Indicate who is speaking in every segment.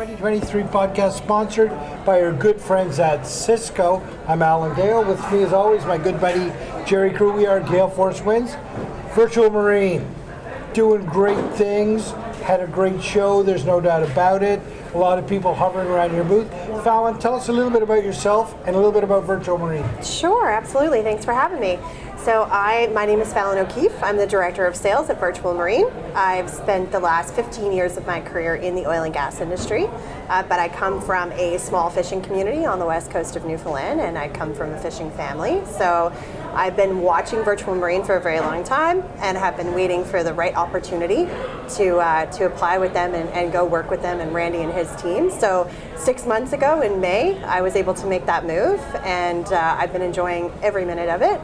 Speaker 1: 2023 podcast sponsored by our good friends at Cisco. I'm Alan Gale. With me, as always, my good buddy Jerry Crew. We are GaleForceWins. Virtual Marine, doing great things. Had a great show, there's no doubt about it. A lot of people hovering around your booth. Falon, tell us a little bit about yourself and a little bit about Virtual Marine.
Speaker 2: Sure, absolutely. Thanks for having me. So my name is Falon O'Keefe. I'm the Director of Sales at Virtual Marine. I've spent the last 15 years of my career in the oil and gas industry, but I come from a small fishing community on the west coast of Newfoundland, and I come from a fishing family. So I've been watching Virtual Marine for a very long time and have been waiting for the right opportunity to apply with them and go work with them and Randy and his team. So 6 months ago in May, I was able to make that move, and I've been enjoying every minute of it.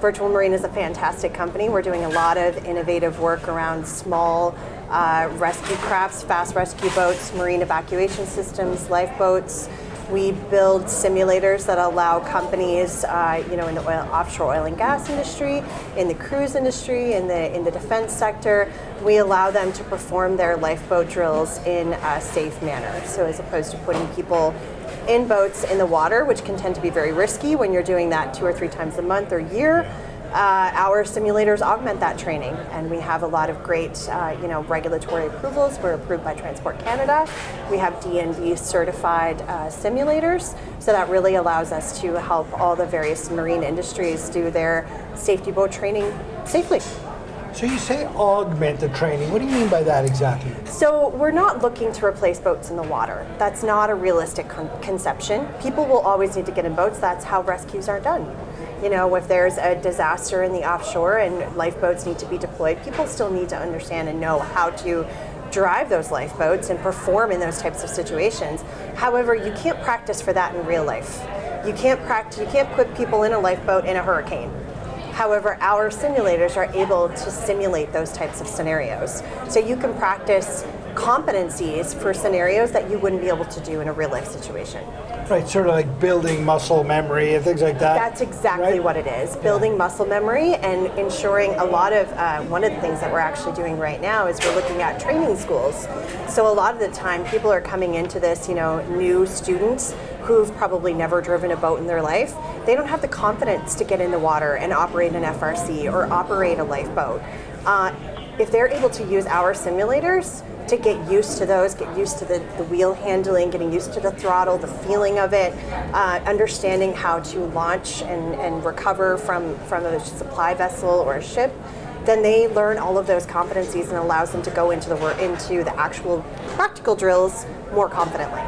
Speaker 2: Virtual Marine is a fantastic company. We're doing a lot of innovative work around small rescue crafts, fast rescue boats, marine evacuation systems, lifeboats. We build simulators that allow companies, in the offshore oil and gas industry, in the cruise industry, in the defense sector. We allow them to perform their lifeboat drills in a safe manner. So as opposed to putting people in boats in the water, which can tend to be very risky when you're doing that 2 or 3 times a month or year, our simulators augment that training, and we have a lot of great, regulatory approvals. We're approved by Transport Canada. We have DNV certified simulators, so that really allows us to help all the various marine industries do their safety boat training safely.
Speaker 1: So you say augment the training. What do you mean by that exactly?
Speaker 2: So we're not looking to replace boats in the water. That's not a realistic conception. People will always need to get in boats. That's how rescues are done. You know, if there's a disaster in the offshore and lifeboats need to be deployed, people still need to understand and know how to drive those lifeboats and perform in those types of situations. However, you can't practice for that in real life. You can't put people in a lifeboat in a hurricane. However, our simulators are able to simulate those types of scenarios. So you can practice competencies for scenarios that you wouldn't be able to do in a real life situation.
Speaker 1: Right, sort of like building muscle memory and things like that.
Speaker 2: That's exactly
Speaker 1: right?
Speaker 2: what it is, building muscle memory and ensuring a lot of, one of the things that we're actually doing right now is we're looking at training schools. So a lot of the time people are coming into this, new students who've probably never driven a boat in their life. They don't have the confidence to get in the water and operate an FRC or operate a lifeboat. If they're able to use our simulators to get used to those, get used to the wheel handling, getting used to the throttle, the feeling of it, understanding how to launch and recover from a supply vessel or a ship, then they learn all of those competencies and allows them to go into the actual practical drills more confidently.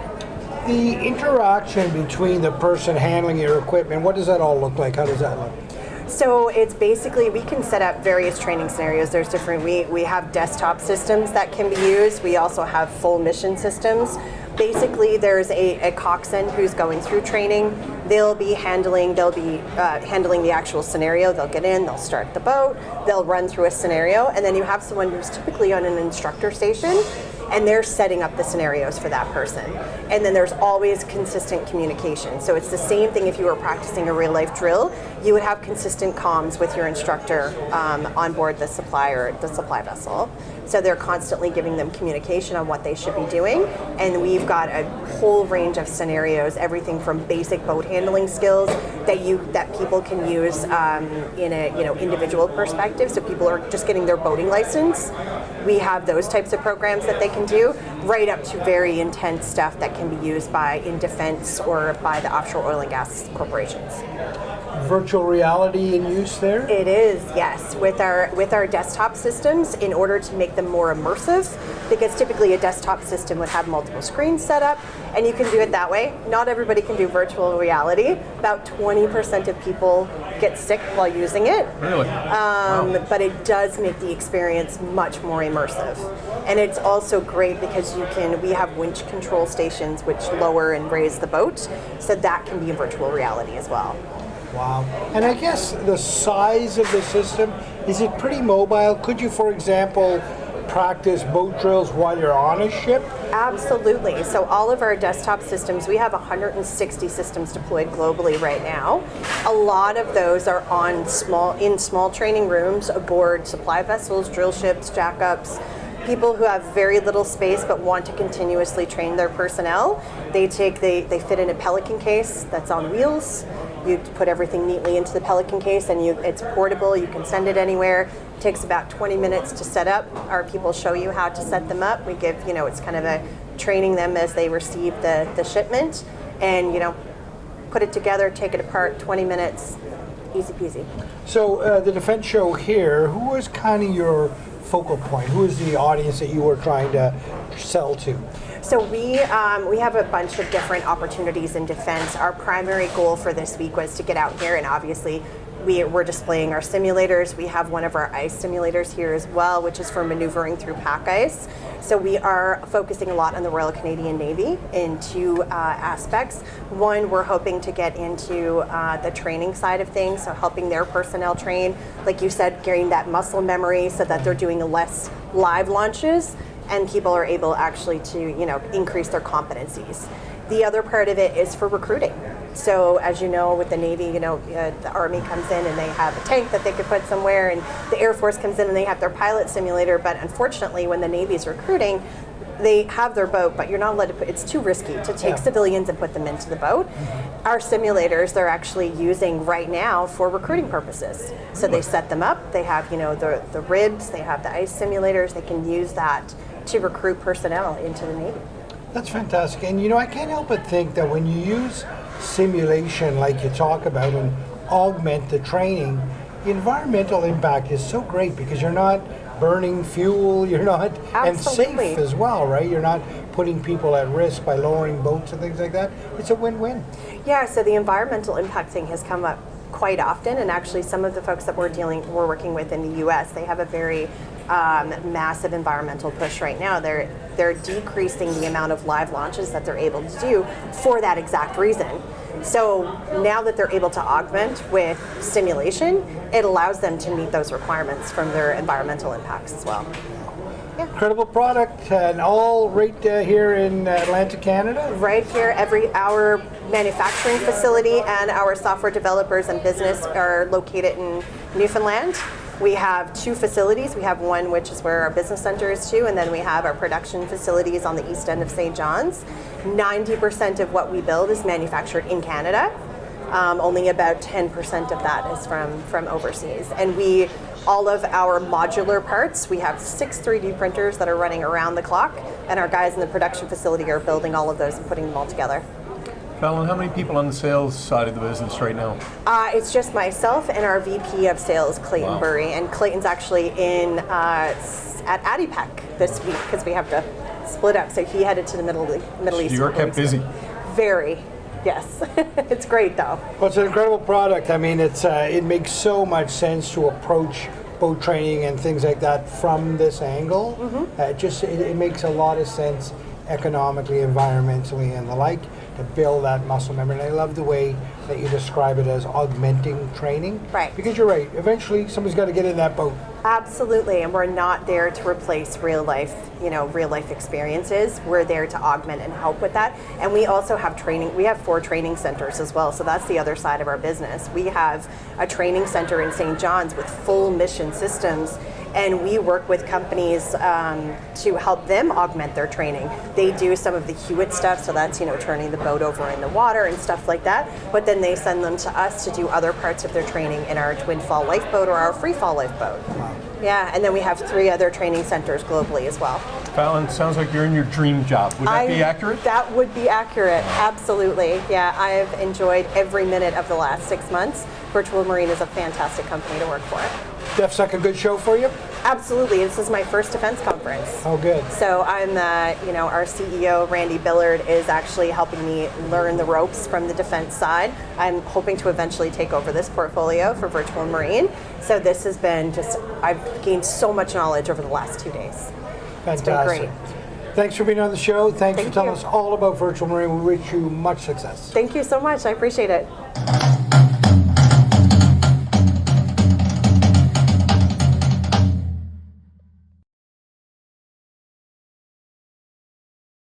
Speaker 1: The interaction between the person handling your equipment, what does that all look like? How does that look?
Speaker 2: So it's basically, we can set up various training scenarios. There's different, we have desktop systems that can be used. We also have full mission systems. Basically, there's a coxswain who's going through training. They'll be handling the actual scenario. They'll get in, they'll start the boat, they'll run through a scenario, and then you have someone who's typically on an instructor station, and they're setting up the scenarios for that person. And then there's always consistent communication. So it's the same thing if you were practicing a real life drill. You would have consistent comms with your instructor on board the supply vessel. So they're constantly giving them communication on what they should be doing. And we've got a whole range of scenarios, everything from basic boat handling skills that people can use in a individual perspective. So people are just getting their boating license. We have those types of programs that they can do, right up to very intense stuff that can be used in defense or by the offshore oil and gas corporations.
Speaker 1: Virtual reality in use there?
Speaker 2: It is, yes, with our desktop systems, in order to make them more immersive, because typically a desktop system would have multiple screens set up, and you can do it that way. Not everybody can do virtual reality. About 20% of people get sick while using it.
Speaker 3: Really? Wow.
Speaker 2: But it does make the experience much more immersive. And it's also great because we have winch control stations which lower and raise the boat, so that can be virtual reality as well.
Speaker 1: Wow. And I guess the size of the system, is it pretty mobile? Could you, for example, practice boat drills while you're on a ship?
Speaker 2: Absolutely. So all of our desktop systems, we have 160 systems deployed globally right now. A lot of those are in small training rooms aboard supply vessels, drill ships, jackups, people who have very little space but want to continuously train their personnel, they fit in a Pelican case that's on wheels. You put everything neatly into the Pelican case, and it's portable. You can send it anywhere. It takes about 20 minutes to set up. Our people show you how to set them up. We give, it's kind of a training them as they receive the shipment, and put it together, take it apart, 20 minutes, easy peasy.
Speaker 1: So the defense show here, who was kind of your focal point? Who is the audience that you were trying to sell to?
Speaker 2: So we have a bunch of different opportunities in defense. Our primary goal for this week was to get out here, and obviously we're displaying our simulators. We have one of our ice simulators here as well, which is for maneuvering through pack ice. So we are focusing a lot on the Royal Canadian Navy in two aspects. One, we're hoping to get into the training side of things, so helping their personnel train, like you said, getting that muscle memory so that they're doing less live launches and people are able actually to increase their competencies. The other part of it is for recruiting. So as you know, with the Navy, the Army comes in and they have a tank that they could put somewhere, and the Air Force comes in and they have their pilot simulator. But unfortunately, when the Navy's recruiting, they have their boat, but you're not allowed to put, it's too risky to take civilians and put them into the boat. Our simulators, they're actually using right now for recruiting purposes. So they set them up, they have, the ribs, they have the ice simulators, they can use that to recruit personnel into the Navy.
Speaker 1: That's fantastic. And I can't help but think that when you use simulation like you talk about and augment the training, the environmental impact is so great because you're not burning fuel, you're not, and safe as well, right? You're not putting people at risk by lowering boats and things like that. It's a win-win.
Speaker 2: Yeah, so the environmental impact thing has come up quite often, and actually some of the folks that we're working with in the US, they have a very massive environmental push right now. They're decreasing the amount of live launches that they're able to do for that exact reason. So now that they're able to augment with simulation, it allows them to meet those requirements from their environmental impacts as well. Yeah.
Speaker 1: Incredible product, and all right here in Atlantic, Canada?
Speaker 2: Right here, our manufacturing facility and our software developers and business are located in Newfoundland. We have two facilities. We have one which is where our business center is too, and then we have our production facilities on the east end of St. John's. 90% of what we build is manufactured in Canada. Only about 10% of that is from overseas. And all of our modular parts, we have 6 3D printers that are running around the clock, and our guys in the production facility are building all of those and putting them all together.
Speaker 3: Falon, how many people on the sales side of the business right now?
Speaker 2: It's just myself and our VP of sales, Clayton Burry. And Clayton's actually at ADIPEC this week because we have to split up. So he headed to the Middle East.
Speaker 3: You're kept busy.
Speaker 2: Very. Yes. It's great though.
Speaker 1: Well, it's an incredible product. I mean, it makes so much sense to approach boat training and things like that from this angle. It makes a lot of sense economically, environmentally, and the like, to build that muscle memory. And I love the way that you describe it as augmenting training.
Speaker 2: Right.
Speaker 1: Because you're right, eventually somebody's got to get in that boat.
Speaker 2: Absolutely, and we're not there to replace real life experiences. We're there to augment and help with that. And we also have training. We have 4 training centers as well, so that's the other side of our business. We have a training center in St. John's with full mission systems, and we work with companies to help them augment their training. They do some of the Hewitt stuff, so that's turning the boat over in the water and stuff like that, but then they send them to us to do other parts of their training in our twin fall lifeboat or our free fall lifeboat. Yeah, and then we have 3 other training centers globally as well.
Speaker 3: Falon, sounds like you're in your dream job. Would that be accurate?
Speaker 2: That would be accurate, absolutely. Yeah, I've enjoyed every minute of the last 6 months. Virtual Marine is a fantastic company to work for.
Speaker 1: DefSec a good show for you?
Speaker 2: Absolutely. This is my first defense conference.
Speaker 1: Oh, good.
Speaker 2: So I'm, our CEO, Randy Billard, is actually helping me learn the ropes from the defense side. I'm hoping to eventually take over this portfolio for Virtual Marine. So this has been I've gained so much knowledge over the last 2 days.
Speaker 1: Fantastic.
Speaker 2: It's been great.
Speaker 1: Thanks for being on the show. Thanks for telling
Speaker 2: you.
Speaker 1: us all about Virtual Marine. We wish you much success.
Speaker 2: Thank you so much. I appreciate it.